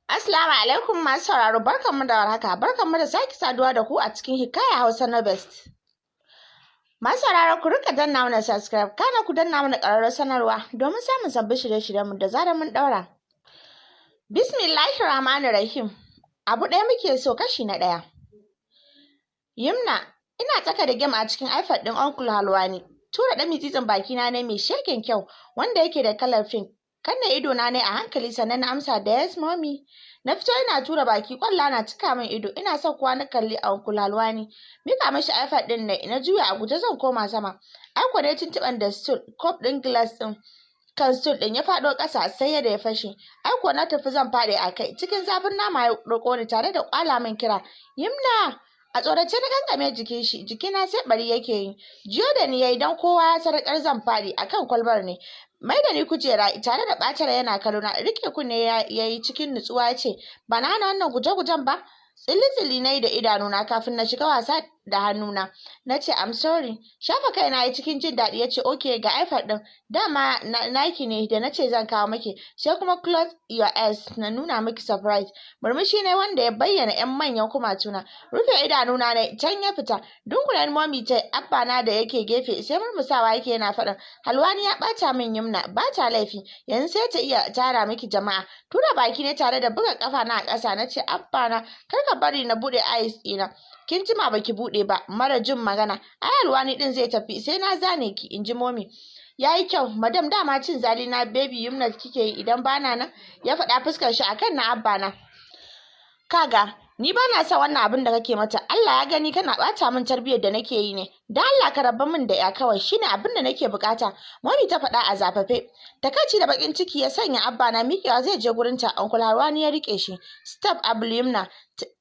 Assalamu alaikum masu sauraro, barkanmu da warhaka, barkanmu da sake saduwa da ku a cikin Hikaya Hausa na Best. Masu sauraro ku rika danna mana subscribe, kana ku danna mana ƙararrawar sanarwa domin samun sabbin shirye-shiryenmu da zarar mun ɗaura. Bismillahirrahmanirrahim. Abu ɗaya muke so kashi na ɗaya. Yumna, ina tsaka da game a cikin iPad ɗin Uncle Halwani. Tura ɗan mitsitsin bakina ne mai shegen kyau wanda yake da kalar pink. Kanna ido na ne a hankali sannan na amsa da yes mommy. Na fito ina tura baki kwalla na cika min ido ina son kuwa na kalli a Uncle Halwani. Mika mashi iPad ɗin na juya a guje zan koma sama. Aiko dai tuntuɓan da stool cup ɗin glass ɗin kan stool ɗin ya faɗo ƙasa sai yadda ya fashe. Aiko na tafi zan faɗi a kai cikin zafin nama ya roƙo ni tare da ƙwala min kira. Yimna! A tsorace na kankame jikin shi, jikina sai bari yake yi. Jiyo da ni yayi dan kowa ya sadakar zan faɗi akan kwalbar ne. Mai da ni kujera tare da ɓacin yana kallo na rike kunne yayi cikin nutsuwa ya ce ba na hana wannan guje-gujen ba. Tsilli-tsilli na yi da idanuna kafin na shiga wasa da hannuna. Na ce I'm sorry. Shafa kai na yi cikin jin daɗi ya ce okay ga iPad ɗin. Dama naki ne da na ce zan kawo miki. Sai kuma close your eyes na nuna miki surprise. Murmushi ne wanda ya bayyana 'yan manyan kumatuna. Rufe idanuna ne can ya fita. Dunkulen mommy ta abba na da yake gefe sai murmusawa yake yana faɗin Halwani ya ɓata min Yumna ba ta laifi. Yanzu sai ta iya tara miki jama'a. Tura baki ne tare da buga kafa na a ƙasa na ce abba na kar ka bari na buɗe eyes ɗina. Kin jima baki buɗe ba mara jin magana. Ai Halwani ɗin zai tafi sai na zane ki inji mommy. Yayi kyau madam dama cin zali na baby Yumna kike yi idan bana nan ya faɗa fuskar shi akan na abba na. Kaga ni bana son wannan abin da kake mata. Allah ya gani kana ɓata min tarbiyyar da nake yi ne. Dan Allah ka rabba min da ya kawai shine abin da nake bukata. Mommy ta faɗa a zafafe. Takaici da bakin ciki ya sanya abba na miƙewa zai je gurin ta Uncle Harwani ya rike shi. Stop Abul Yumna.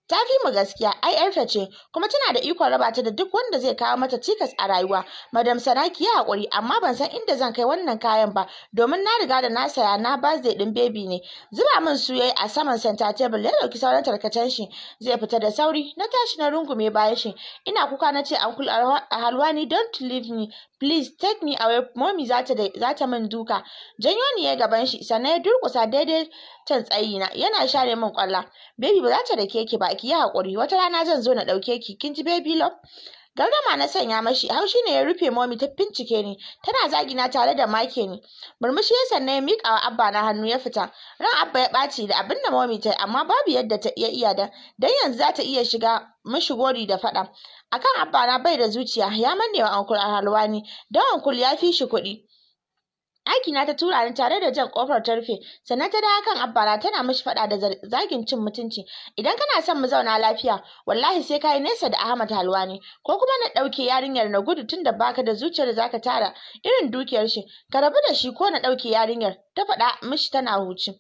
Ta fi mu gaskiya ai yarta ce kuma tana da ikon raba ta da duk wanda zai kawo mata cikas a rayuwa. Madam Sanaki ya haƙuri amma ban san inda zan kai wannan kayan ba domin na riga da na saya na birthday din baby ne. Zuba min su yayi a saman center table ya dauki sauran tarkacen shi zai fita da sauri na tashi na rungume bayan shi ina kuka na ce Uncle Halwani don't leave me please take me away mommy za ta min duka. Janyo ni ya gaban shi sannan ya durƙusa daidai can tsayina yana share min kwalla. Baby ba za ta dake ki ba ki yi haƙuri wata rana zan zo na ɗauke ki kin ji baby love. Gardama na sanya mashi haushi ne ya rufe mommy ta bincike ni tana zagina tare da make ni. Murmushi ya sannan ya miƙa wa abba na hannu ya fita. Ran abba ya ɓaci da abin da mommy ta yi amma babu yadda ta iya dan yanzu za ta iya shiga mishi gori da faɗa. Akan abba na bai da zuciya ya manne wa Uncle Halwani don Uncle ya fi shi kuɗi. Aikina ta tura ni tare da jan kofar ta rufe sannan ta dawo kan abbana tana mishi faɗa da zagin cin mutunci idan kana son mu zauna lafiya wallahi sai kai nesa da Ahmad Halwani ko kuma na ɗauke yarinyar na gudu tunda baka da zuciyar da zaka tara irin dukiyar shi ka rabu da shi ko na ɗauke yarinyar ta faɗa mishi tana huci.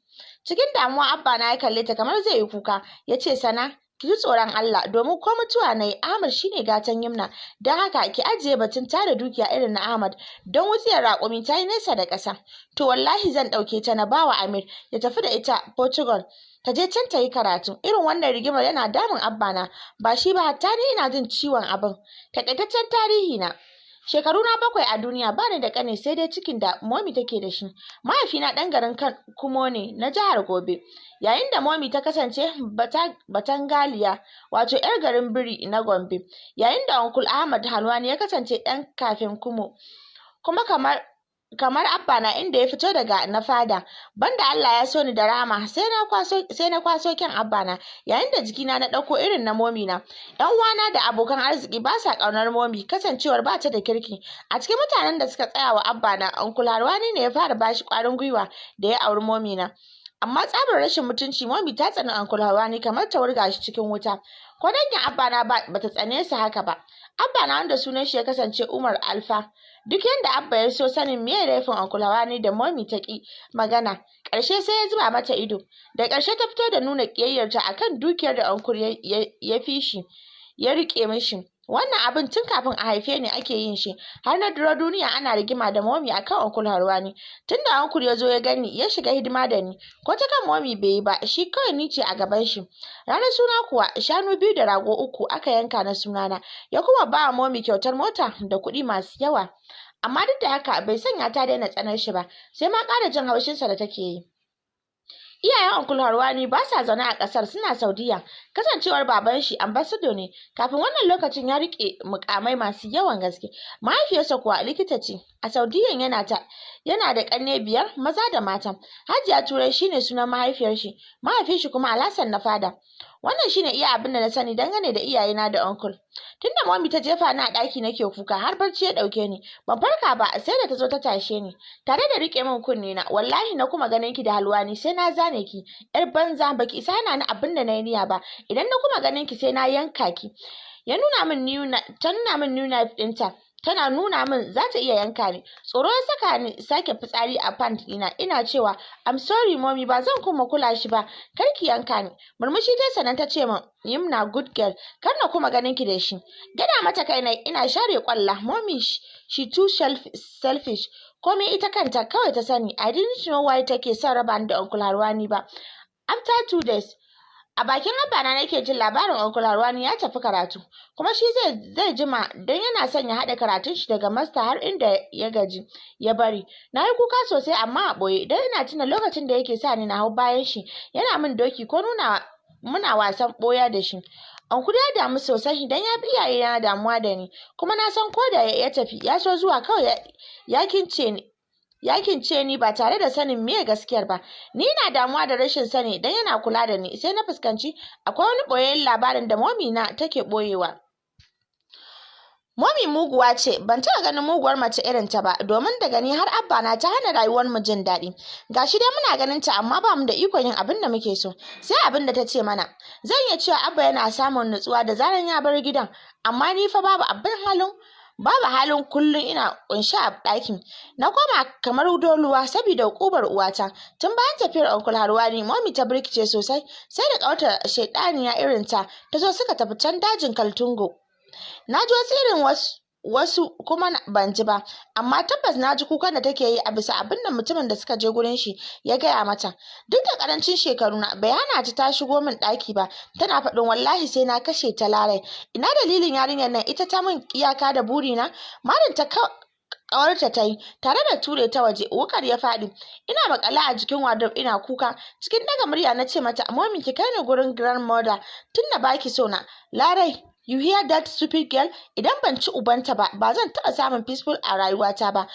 Cikin damuwa abbana ya kalle ta kamar zai yi kuka ya ce sana ki ji tsoron Allah domin ko mutuwa na yi Ahmad shine gatan Yumna don haka ki ajiye batun tara dukiya irin na Ahmad don wutsiyar raƙumi ta yi nesa da ƙasa. To wallahi zan ɗauke ta na bawa Amir ya tafi da ita Portugal ta je can ta yi karatu. Irin wannan rigimar yana damun abbana ba shi ba hatta ni ina jin ciwon abin. Takaitaccen tarihi na. Shekaru na 7 a duniya ba ni da ƙane sai dai cikin da momi take da shi. Mahaifina ɗan garin Kumo ne na jihar Gobe. Yayin da momi ta kasance Batangaliya wato 'yar garin Biri na Gombe. Yayin da Uncle Ahmad Halwani ya kasance ɗan kafin Kumo. Kuma kamar abba na inda ya fito daga na fada banda Allah ya so ni da rama sai na kwaso kyan abba na yayin da jikina na ɗauko irin na momi na. Yan uwana da abokan arziki ba sa ƙaunar momi kasancewar ba ta da kirki. A cikin mutanen da suka tsaya wa abba na Uncle Harwani ne ya fara bashi ƙwarin gwiwa da ya auri momi na. Amma tsabar rashin mutunci momi ta tsani Uncle Harwani kamar ta wurga shi cikin wuta. Ko dangin abba na bata tsane su haka ba. Abba na wanda sunan shi ya kasance Umar Alfa. Duk yanda abba ya so sanin meye laifin Uncle Harwani da momi ta ki magana ƙarshe sai ya zuba mata ido. Da ƙarshe ta fito da nuna ƙiyayyarta akan dukiyar da Uncle ya fi shi ya riƙe mishi. Wannan abin tun kafin a haife ni ake yin shi har na duro duniya ana rigima da momi akan Uncle Harwani. Tunda Uncle ya zo ya gani ya shiga hidima da ni ko ta kan momi bai yi ba shi kawai ni ce a gaban shi. Ranar suna kuwa shanu 2 da rago 3 aka yanka na sunana ya kuma ba wa momi kyautar mota da kuɗi masu yawa. Amma duk da haka bai sanya ta daina tsanar shi ba sai ma ƙara jin haushinsa da take yi. Iyayen Uncle Harwani ba sa zaune a ƙasar, suna Saudiya. Kasancewar baban shi ambassador ne, kafin wannan lokacin ya riƙe muƙamai masu yawan gaske. Mahaifiyarsa kuwa likita ce. A Saudiyan yana da ƙanne 5 maza da mata. Hajiya Turai shine sunan mahaifiyar shi, mahaifin shi kuma Alhassan na fada. Wannan shine iya abin da na sani dangane da iyayena da uncle. Tunda Mommy ta jefa ni a ɗaki nake kuka har barci ya ɗauke ni. Ban farka ba sai da ta zo ta tashe ni. Tare da riƙe min kunne na, wallahi na kuma ganin ki da Halwani sai na zane ki. Yar banza baki isa hana ni abin da nayi niyya ba. Idan na kuma ganin ki sai na yanka ki. Ya nuna min ta nuna min new knife ɗinta. Tana nuna min za ta iya yanka ni. Tsoro ya saka ni sake fitsari a pant ɗina. Ina cewa I'm sorry Mommy, ba zan kuma kula shi ba. Kar ki yanka ni. Murmushi dai sannan ta ce min Yumna good girl. Kar na kuma ganin ki da shi. Gada mata kai na ina share kwalla. Mommy she too selfish. Komai ita kanta kawai ta sani. I didn't know why take son raba ni da Uncle Harwani ba. After 2 days, a bakin abana nake jin labarin Uncle Harwani ya tafi karatu, kuma shi zai jima don yana son ya haɗa karatun shi daga master har inda ya gaji ya bari. Na yi kuka sosai amma a ɓoye don ina tuna lokacin da yake sa ni na hau bayan shi yana min doki ko muna wasan ɓoya da shi. Uncle ya damu sosai don ya fi iyayena damuwa da ni, kuma na san ko da ya tafi ya so zuwa kawai ya kince ni ba tare da sanin meye gaskiyar ba. Ni na damuwa da rashin sani dan yana kula da ni, sai na fuskanci akwai wani ɓoyayyen labarin da Mommy na take ɓoyewa. Mommy muguwa ce, ban taɓa ganin muguwar mace irin ta ba, domin daga ni har Abba na ta hana rayuwar mu jin daɗi. Gashi dai muna ganin ta amma ba mu da ikon yin abin da muke so, sai abin da ta ce mana. Zan iya cewa Abba yana samun nutsuwa da zaran ya bar gidan, amma ni fa babu halin kullum ina kunshe a ɗakin. Na koma kamar doluwa saboda ƙubar uwata. Tun bayan tafiyar Uncle Harwani, Mommy ta birkice sosai, sai da ƙawarta shaidaniya irin ta zo suka tafi can dajin Kaltungo. Na ji wasu irin wasu kuma ban ji ba, amma tabbas na ji kukan da take yi a bisa abin da mutumin da suka je gurin shi ya gaya mata. Duk da karancin shekaru na, bai hana ta shigo min ɗaki ba, tana faɗin wallahi sai na kashe ta Larai. Ina dalilin yarinyar nan, ita ta min iyaka da burina. Marin ta ƙawarta ta yi tare da ture ta waje, wukar ya faɗi. Ina makale a jikin wardrobe ina kuka. Cikin daga murya na ce mata Mommy ki kai ni gurin grandmother tunda baki so na. Larai, you hear that stupid girl? Idan ban ci ubanta ba zan taɓa samun peaceful a rayuwata ba.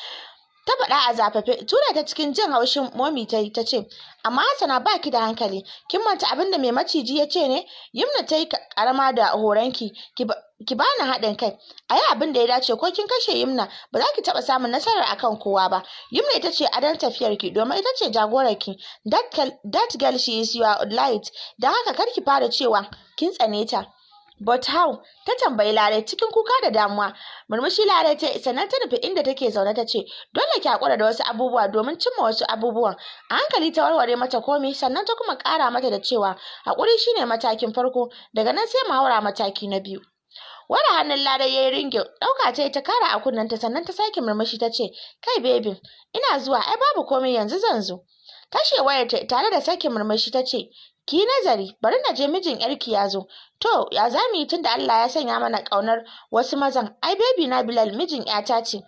Ta faɗa a zafafe. Tura ta cikin jin haushin Mommy ta yi ta ce amma Hassana baki da hankali, kin manta abin da mai maciji ya ce ne? Yumna ta yi karama da horonki ki bani haɗin kai. A yi abin da ya dace, ko kin kashe Yumna ba za ki taɓa samun nasarar akan kowa ba. Yumna ita ce adon tafiyarki domin ita ce jagorarki. That girl she is your light. Don haka kar ki fara cewa kin tsane ta. But how? Ta tambayi Larai cikin kuka da damuwa. Murmushi Larai ta sannan ta nufi inda take zaune ta ce dole ki haƙura da wasu abubuwa domin cimma wasu abubuwan. A hankali ta warware mata komai, sannan ta kuma ƙara mata da cewa haƙuri shine matakin farko, daga nan sai mu haura mataki na biyu. Wani hannun Larai ya yi ringin, ɗauka ta kara a kunnenta sannan ta sake murmushi ta ce kai baby ina zuwa, ai babu komai yanzu zan zo. Kashe wayar ta tare da sake murmushi ta ce ki yi nazari, bari na je mijin yarki ya zo. To ya za mu yi tunda Allah ya sanya mana ƙaunar wasu mazan? Ai baby na Bilal mijin ƴata ce.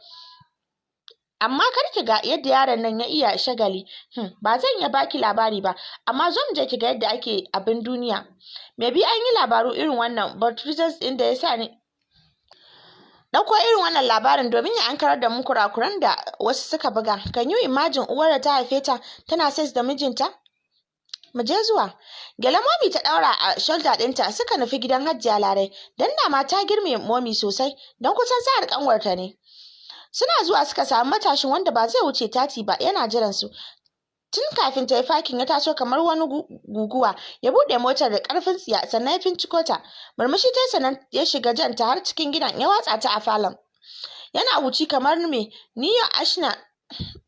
Amma kar ki ga yadda yaron nan ya iya shagali. Ba zan iya baki labari ba, amma zo mu je ki ga yadda ake abin duniya. Maybe an yi labaru irin wannan, but reasons ɗin da ya sa ni ɗauko irin wannan labarin domin ya ankarar da mu kurakuran da wasu suka buga. Can you imagine uwar da ta haife ta tana sex da mijinta? Mu je zuwa. Gyale Mommy ta ɗaura a shoulder ɗinta suka nufi gidan Hajiya Larai, don dama ta girme Mommy sosai don kusan sa'ar ƙanwarta ne. Suna zuwa suka samu matashin wanda ba zai wuce 30 ba yana jiran su. Tun kafin ta yi fakin ya taso kamar wani guguwa, ya buɗe motar da ƙarfin tsiya sannan ya finciko ta. Murmushi ta sannan ya shiga janta har cikin gidan ya watsa ta a falon. Yana wuci kamar me, ni yau Ashna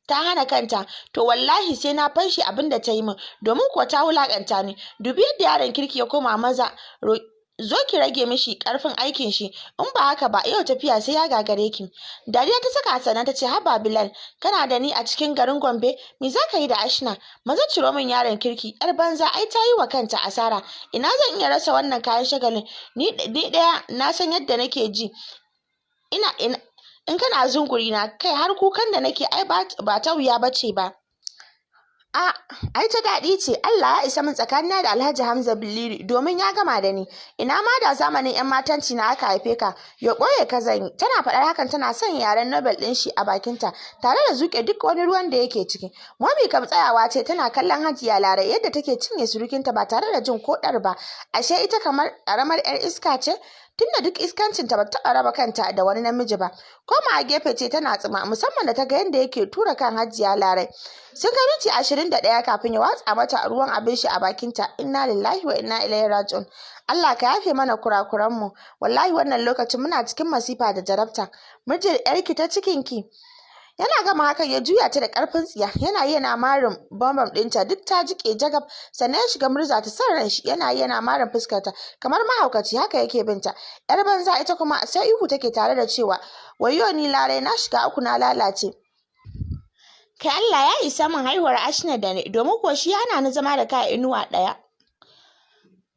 ta hana kanta, to wallahi sai na fanshi abin da ta yi min, domin kuwa ta wulakanta ni. Dubi yadda yaron kirki ya koma maza. Zo ki rage mishi karfin aikin shi, in ba haka ba yau tafiya sai ya gagare ki. Dariya ta saka sannan ta ce haba Bilal, kana da ni a cikin garin Gombe, me za ka yi da Ashna? Maza ciro min yaron kirki, yar banza ai ta yi wa kanta asara. Ina zan iya rasa wannan kayan shagalin? Ni ɗaya na san yadda nake ji. In kana zunguri na kai har kukan da nake ai ba ta wuya bace ba. A ai ta daɗi ce, Allah ya isa min tsakanina da Alhaji Hamza Billiri domin ya gama da ni. Ina ma da zamanin 'yan matanci na aka haife ka, ya ɓoye ka zan yi. Tana faɗar hakan tana son yaren Nobel ɗin shi a bakinta, tare da zuƙe duk wani ruwan da yake ciki. Momi kam tsayawa ce tana kallon Hajiya Larai yadda take cinye surukinta ba tare da jin ko ɗar ba. Ashe ita kamar ƙaramar 'yar iska ce? Tunda duk iskancinta ba ta taɓa raba kanta da wani namiji ba. Koma a gefe ce tana tsima, musamman da ta ga yadda yake tura kan Hajiya Larai. Sun kai minti 21 kafin ya watsa mata ruwan abin shi a bakinta. Inna lillahi wa inna ilaihi raji'un. Allah ka yafe mana kurakuranmu. Wallahi wannan lokacin muna cikin masifa da jarabta. Mijin yarki ta cikinki. Yana gama hakan ya juya ta da ƙarfin tsiya, yana marin bambam ɗinta duk ta jiƙe jagab, sannan ya shiga murza ta son ran shi, yana marin fuskarta kamar mahaukaci haka yake binta. Yar banza ita kuma sai ihu take tare da cewa wayyo ni Larai na shiga uku na lalace. Kai Allah ya isa min haihuwar Ashna da ne, domin ko shi yana ni zama da kai inuwa ɗaya.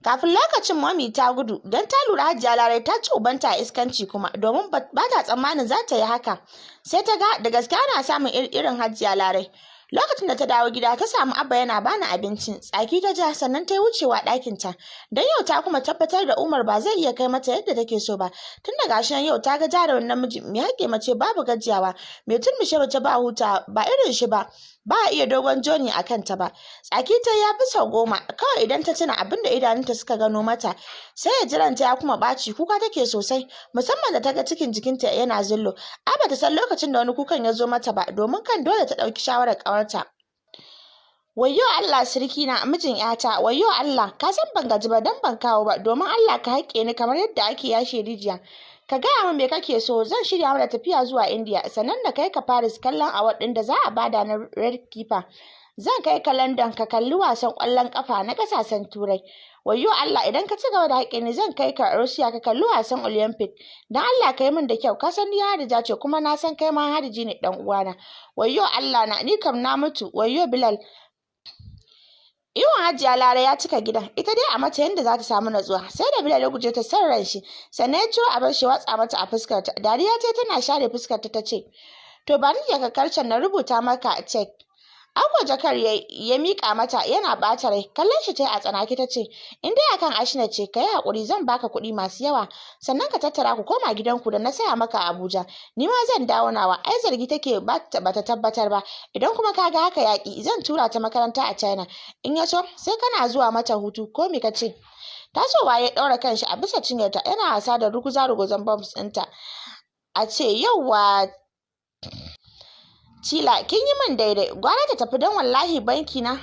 Kafin lokacin Mami ta gudu don ta lura Hajiya Larai ta ci ubanta a iskanci kuma, domin ba ta tsammanin za ta yi haka. Sai ta ga da gaske ana samun irin Hajiya Larai. Lokacin da ta dawo gida ta samu Abba yana bani abincin, tsaki ta ja sannan ta yi wucewa ɗakinta. Don yau ta kuma tabbatar da Umar ba zai iya kai mata yadda take so ba. Tun da gashi nan yau ta ga jarumin namiji mai haƙe mace babu gajiyawa, mai turmushe mace ba huta ba irin shi ba. Ba a iya dogon joni a kanta ba. Tsaki ta ya fi sau 10 kawai idan ta tuna abin da idanunta suka gano mata. Sai ya jiranta ya kuma ɓaci, kuka take sosai, musamman da ta ga cikin jikinta yana zullo. Ba ta san lokacin da wani kukan ya zo mata ba, domin kan dole ta ɗauki shawarar ƙawarta. Wayyo Allah sirki na mijin ƴata, wayyo Allah ka san ban gaji ba dan ban kawo ba, domin Allah ka haƙe ni kamar yadda ake yashe rijiya. Ka gaya min me kake so, zan shirya mana tafiya zuwa India, sannan da kai ka Paris kallon award ɗin da za a bada na Red Keeper. Zan kai ka London ka kalli wasan ƙwallon ƙafa na ƙasashen Turai. Wayyo Allah idan ka ci gaba da haƙe ni zan kai ka Russia ka kalli wasan Olympic. Dan Allah ka yi min da kyau, ka san ni Hadija ce kuma na san kai ma Hadiji ne dan uwana. Wayyo Allah na ni kam na mutu, wayyo Bilal. Iwon Hajiya Larai ya cika gidan, ita dai a mata yadda za ta samu natsuwa. Sai da Bilal ya guje ta son ran shi, sannan ya ciro abin shi watsa mata a fuskarta. Dariya ce tana share fuskarta ta ce, to ba ni jakar can na rubuta maka cek. Ako jakar ya miƙa mata yana ɓata rai, kallon shi ta yi a tsanaki ta ce, in dai akan Ashna ce ka yi haƙuri zan baka kuɗi masu yawa, sannan ka tattara ku koma gidanku da na saya maka a Abuja. Ni ma zan dawo nawa, ai zargi take ba ta tabbatar ba, idan kuma ka ga haka yaƙi zan tura ta makaranta a China. In ya so sai kana zuwa mata hutu ko me ka ce? Tasowa ya ɗaura kanshi a bisa cinyarta yana wasa da ruguzan bombs ɗinta. A ce yauwa Cila kin yi min daidai, gwara ta tafi don wallahi banki na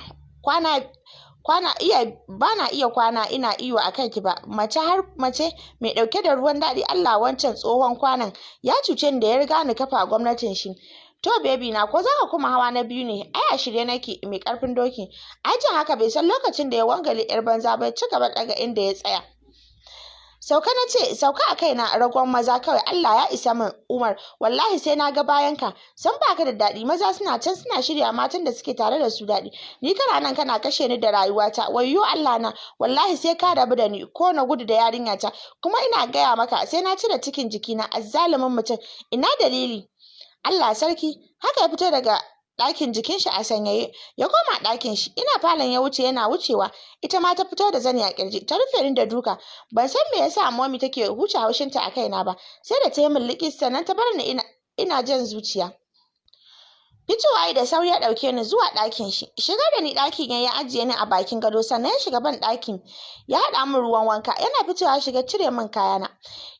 bana iya kwana ina iyo a kanki ba. Mace mai ɗauke da ruwan daɗi, Allah wancan tsohon kwanan ya cuce ni da ya riga ni kafa gwamnatin shi. To baby na ko zaka kuma hawa na biyu ne? Ai a shirye nake mai ƙarfin doki. Ai jin haka bai san lokacin da ya wangale yar banza bai ci gaba daga inda ya tsaya. Sauka na ce, sauka a kaina ragon maza kawai, Allah ya isa min Umar, wallahi sai na ga bayanka. San baka da daɗi, maza suna can suna shirya matan da suke tare da su daɗi. Ni kana nan kana kashe ni da rayuwata, wayyo Allah na, wallahi sai ka rabu da ni ko na gudu da yarinyata. Kuma ina gaya maka sai na cire cikin jikina, azzalumin mutum. Ina dalili? Allah sarki, haka ya fito daga ɗakin jikin shi a sanyaye, ya koma ɗakin shi. Ina falon ya wuce yana wucewa, ita ma ta fito da zani a kirji ta rufe ni da duka. Ban san me yasa Mommy take huce haushinta a kaina ba, sai da ta yi min likis sannan ta bar ni ina jan zuciya. Fitowa da sauri ya ɗauke ni zuwa ɗakin shi. Shigar da ni ɗakin ya ajiye ni a bakin gado, sannan ya shiga ban ɗakin ya haɗa min ruwan wanka. Yana fitowa shiga cire min kayana.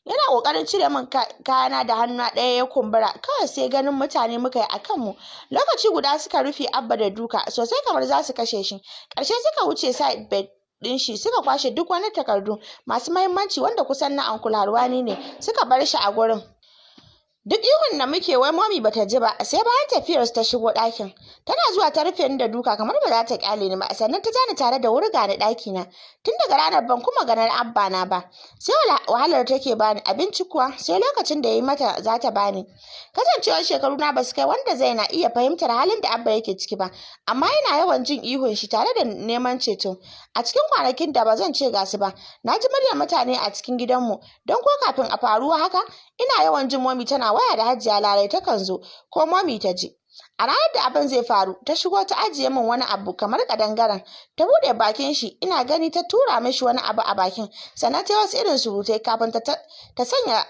Yana ƙoƙarin cire min kayana da hannu ɗaya ya kumbura. Kawai sai ganin mutane muka yi a kanmu. Lokaci guda suka rufe Abba da duka sosai kamar za su kashe shi. Ƙarshe suka wuce side bed ɗin shi suka kwashe duk wani takardu masu mahimmanci wanda kusan na Uncle Halwani ne, suka bar shi a gurin. Duk ihun da muke wai Mommy bata ji ba, sai bayan tafiyar ta shigo ɗakin. Tana zuwa ta rufe ni da duka kamar ba za ta kyale ni ba, sannan ta jani tare da wurga ni ɗaki na. Tun daga ranar ban kuma ganin Abba na ba. Sai wahalar take bani, abinci kuwa sai lokacin da yayi mata za ta bani. Kasancewar shekaru na basu kai wanda zai na iya fahimtar halin da Abba yake ciki ba, amma ina yawan jin ihun shi tare da neman ceto. A cikin kwanakin da ba zan ce gasu ba, na ji muryar mutane a cikin gidanmu, don ko kafin a faruwa haka ina yawan jin Mommy tana waya da Hajiya Larai takan zo ko Mommy ta ji. A ranar da abin zai faru ta shigo ta ajiye min wani abu kamar kadangaren, ta buɗe bakin shi ina gani ta tura mishi wani abu a bakin, sannan ta yi wasu irin surutai kafin ta sanya